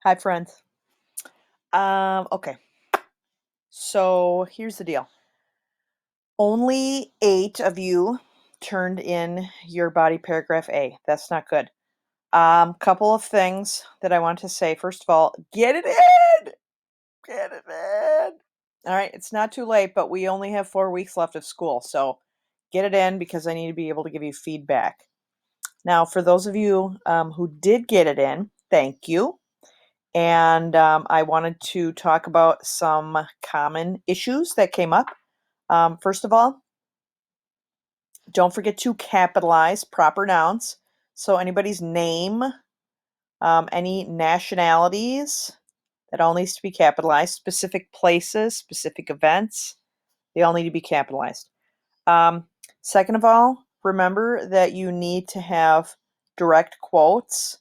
Hi, friends. Okay. So here's the deal. Only 8 of you turned in your body paragraph A. That's not good. Couple of things that I want to say. First of all, get it in. Get it in. All right, it's not too late, but we only have 4 weeks left of school. So get it in because I need to be able to give you feedback. Now, for those of you who did get it in, thank you. And I wanted to talk about some common issues that came up. First of all, don't forget to capitalize proper nouns. So anybody's name, any nationalities, that all needs to be capitalized. Specific places, specific events, they all need to be capitalized. Um, Second of all, remember that you need to have direct quotes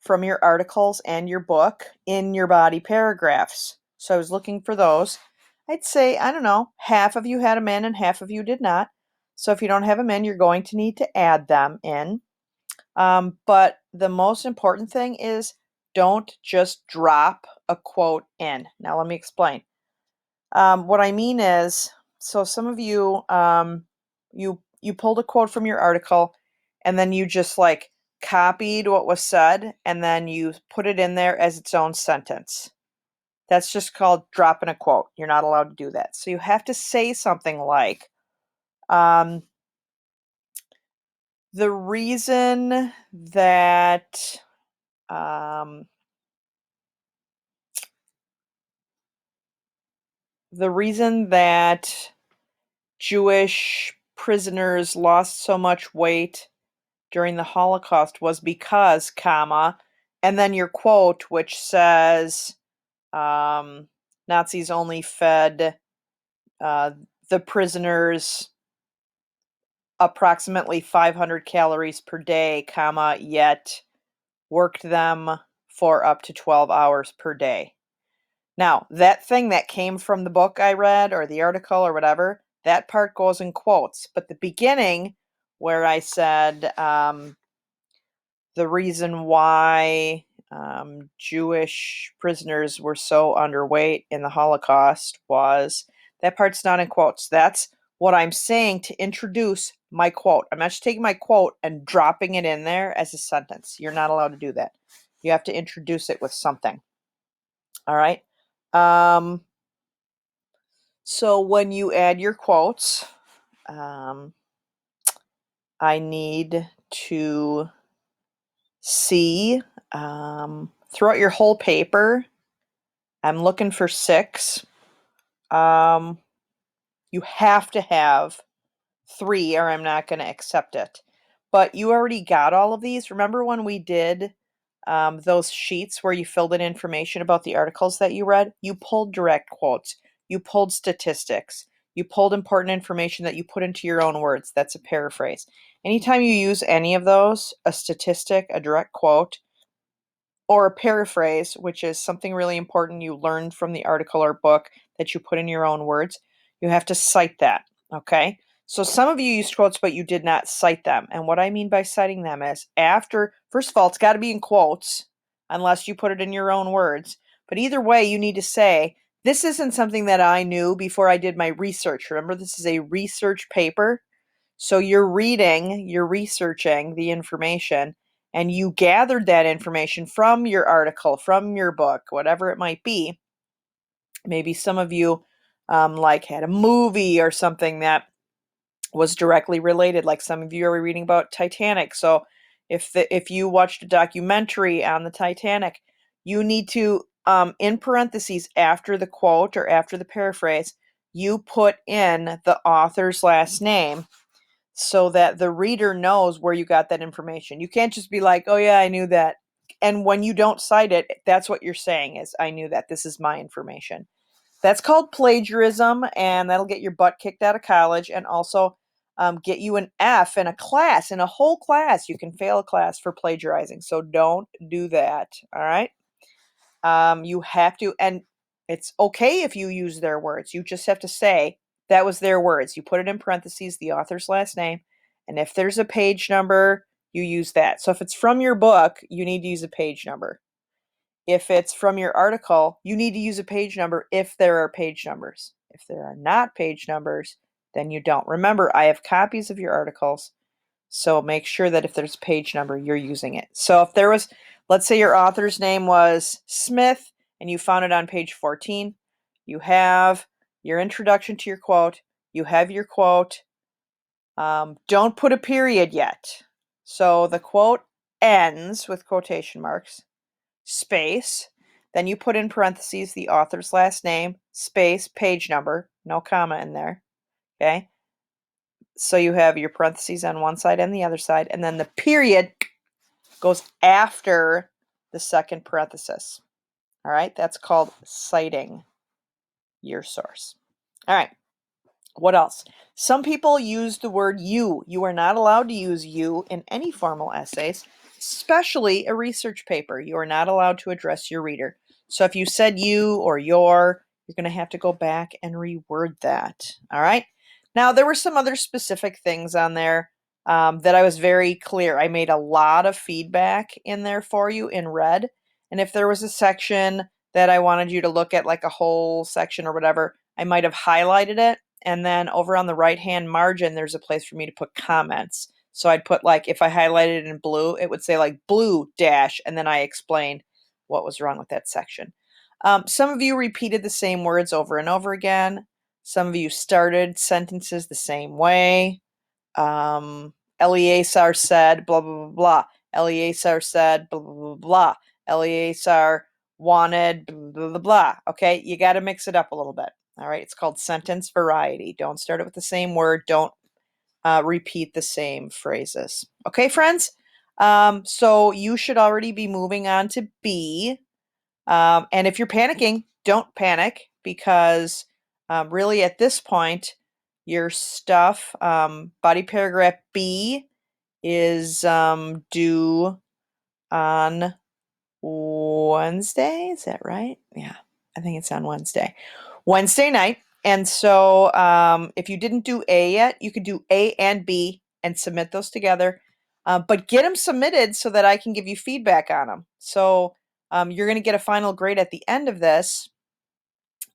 from your articles and your book in your body paragraphs. So I was looking for those. I'd say, I don't know, half of you had them in and half of you did not. So if you don't have them in, you're going to need to add them in. But the most important thing is don't just drop a quote in. Now, let me explain. What I mean is, so some of you, you pulled a quote from your article, and then you just like copied what was said, and then you put it in there as its own sentence. That's just called dropping a quote. You're not allowed to do that. So you have to say something like, um, the reason that um, the reason that Jewish prisoners lost so much weight during the Holocaust was because, comma, and then your quote, which says, Nazis only fed uh, the prisoners approximately 500 calories per day, comma, yet worked them for up to 12 hours per day. Now, that thing that came from the book I read or the article or whatever, that part goes in quotes. But the beginning, where I said, the reason why Jewish prisoners were so underweight in the Holocaust was that part's not in quotes. That's what I'm saying to introduce my quote. I'm actually taking my quote and dropping it in there as a sentence. You're not allowed to do that. You have to introduce it with something. All right. Um, so when you add your quotes, um, I need to see throughout your whole paper. I'm looking for 6. Um, you have to have 3 or I'm not going to accept it. But you already got all of these. Remember when we did those sheets where you filled in information about the articles that you read? You pulled direct quotes. You pulled statistics. You pulled important information that you put into your own words. That's a paraphrase. Anytime you use any of those, a statistic, a direct quote, or a paraphrase, which is something really important you learned from the article or book that you put in your own words, you have to cite that. Okay. So some of you used quotes, but you did not cite them. And what I mean by citing them is after, first of all, it's got to be in quotes unless you put it in your own words. But either way, you need to say, this isn't something that I knew before I did my research. Remember, this is a research paper. So you're reading, you're researching the information, and you gathered that information from your article, from your book, whatever it might be. Maybe some of you like had a movie or something that was directly related. Like some of you are reading about Titanic. So if you watched a documentary on the Titanic, you need to in parentheses after the quote or after the paraphrase, you put in the author's last name so that the reader knows where you got that information. You can't just be like, "Oh yeah, I knew that." And when you don't cite it, that's what you're saying is, "I knew that. This is my information." That's called plagiarism, and that'll get your butt kicked out of college and also get you an F in a class, in a whole class. You can fail a class for plagiarizing. So don't do that. All right. You have to, and it's okay if you use their words. You just have to say that was their words. You put it in parentheses, the author's last name, and if there's a page number, you use that. So if it's from your book, you need to use a page number. If it's from your article, you need to use a page number if there are page numbers. If there are not page numbers, then you don't. Remember, I have copies of your articles, so make sure that if there's a page number, you're using it. So if there was, let's say your author's name was Smith and you found it on page 14, you have your introduction to your quote, you have your quote. Don't put a period yet. So the quote ends with quotation marks, space, then you put in parentheses the author's last name, space, page number, no comma in there, okay? So you have your parentheses on one side and the other side, and then the period goes after the second parenthesis. All right, that's called citing your source. All right, what else? Some people use the word you. You are not allowed to use you in any formal essays, especially a research paper. You are not allowed to address your reader. So if you said you or your, you're going to have to go back and reword that. All right. Now, there were some other specific things on there that I was very clear. I made a lot of feedback in there for you in red. And if there was a section that I wanted you to look at, like a whole section or whatever, I might have highlighted it. And then over on the right-hand margin, there's a place for me to put comments. So I'd put, like, if I highlighted it in blue, it would say like blue dash, and then I explained what was wrong with that section. Some of you repeated the same words over and over again. Some of you started sentences the same way. Eleazar said, blah, blah, blah, blah. Eleazar said, blah, blah, blah, blah. Eleazar wanted, blah, blah, blah, blah. Okay, you got to mix it up a little bit. All right, it's called sentence variety. Don't start it with the same word. Don't repeat the same phrases. Okay, friends? So you should already be moving on to B. And if you're panicking, don't panic, because really at this point, your stuff, body paragraph B, is due on Wednesday. Is that right? Yeah, I think it's on Wednesday night. And so if you didn't do A yet, you could do A and B and submit those together. But get them submitted so that I can give you feedback on them. So you're going to get a final grade at the end of this.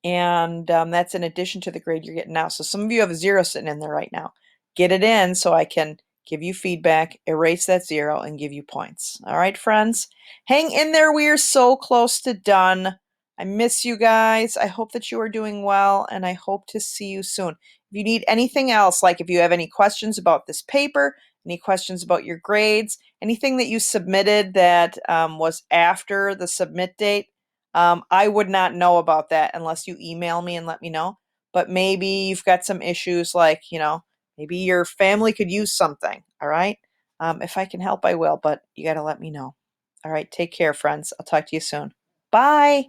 And that's in addition to the grade you're getting now. So some of you have a 0 sitting in there right now. Get it in so I can give you feedback, erase that 0, and give you points. All right, friends? Hang in there. We are so close to done. I miss you guys. I hope that you are doing well, and I hope to see you soon. If you need anything else, like if you have any questions about this paper, any questions about your grades, anything that you submitted that was after the submit date, I would not know about that unless you email me and let me know. But maybe you've got some issues, like, maybe your family could use something. All right. If I can help, I will, but you got to let me know. All right. Take care, friends. I'll talk to you soon. Bye.